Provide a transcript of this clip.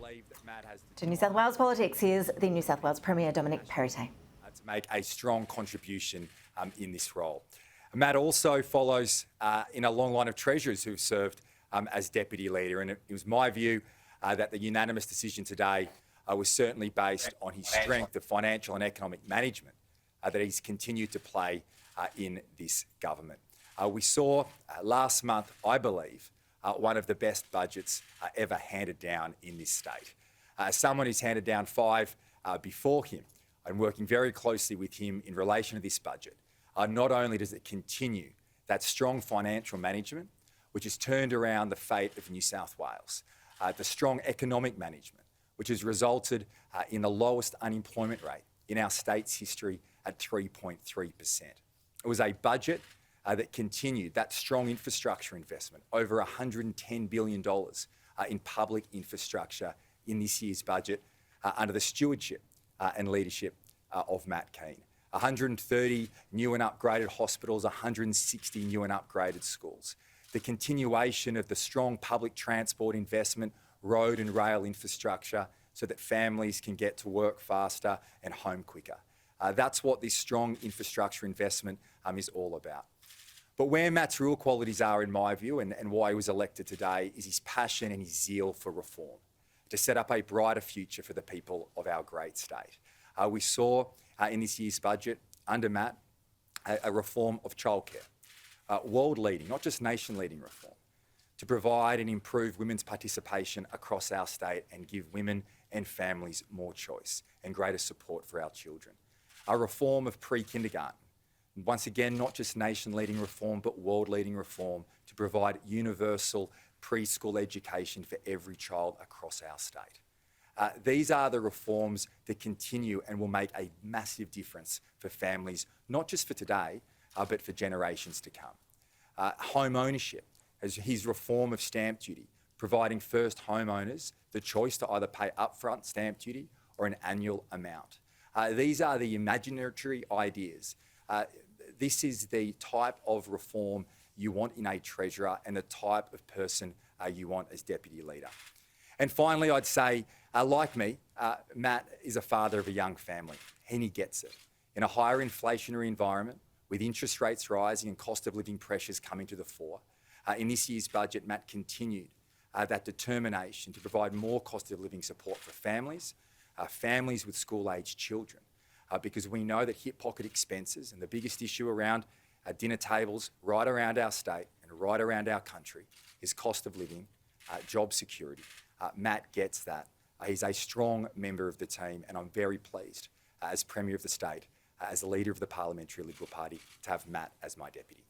believe that Matt has To New South Wales politics, here's the New South Wales Premier Dominic Perrottet. To make a strong contribution in this role. Matt also follows in a long line of treasurers who've served as Deputy Leader, and it was my view that the unanimous decision today was certainly based on his strength of financial and economic management that he's continued to play in this government. We saw last month, I believe, one of the best budgets ever handed down in this state. As someone who's handed down 5 before him, and working very closely with him in relation to this budget, not only does it continue that strong financial management, which has turned around the fate of New South Wales, the strong economic management, which has resulted in the lowest unemployment rate in our state's history at 3.3%. It was a budget that continued that strong infrastructure investment, over $110 billion in public infrastructure in this year's budget under the stewardship and leadership of Matt Kean. 130 new and upgraded hospitals, 160 new and upgraded schools. The continuation of the strong public transport investment, road and rail infrastructure, so that families can get to work faster and home quicker. That's what this strong infrastructure investment is all about. But where Matt's real qualities are, in my view, and why he was elected today, is his passion and his zeal for reform, to set up a brighter future for the people of our great state. We saw in this year's budget, under Matt, a reform of childcare, world-leading, not just nation-leading reform, to provide and improve women's participation across our state and give women and families more choice and greater support for our children. A reform of pre-kindergarten, once again, not just nation-leading reform, but world-leading reform to provide universal preschool education for every child across our state. These are the reforms that continue and will make a massive difference for families, not just for today, but for generations to come. Home ownership, as his reform of stamp duty, providing first homeowners the choice to either pay upfront stamp duty or an annual amount. These are the imaginary ideas. This is the type of reform you want in a treasurer and the type of person you want as Deputy Leader. And finally, I'd say, like me, Matt is a father of a young family, and he gets it. In a higher inflationary environment, with interest rates rising and cost of living pressures coming to the fore, in this year's budget, Matt continued that determination to provide more cost of living support for families, families with school-aged children, because we know that hip pocket expenses and the biggest issue around dinner tables right around our state and right around our country is cost of living, job security. Matt gets that. He's a strong member of the team, and I'm very pleased as Premier of the state, as the leader of the Parliamentary Liberal Party, to have Matt as my deputy.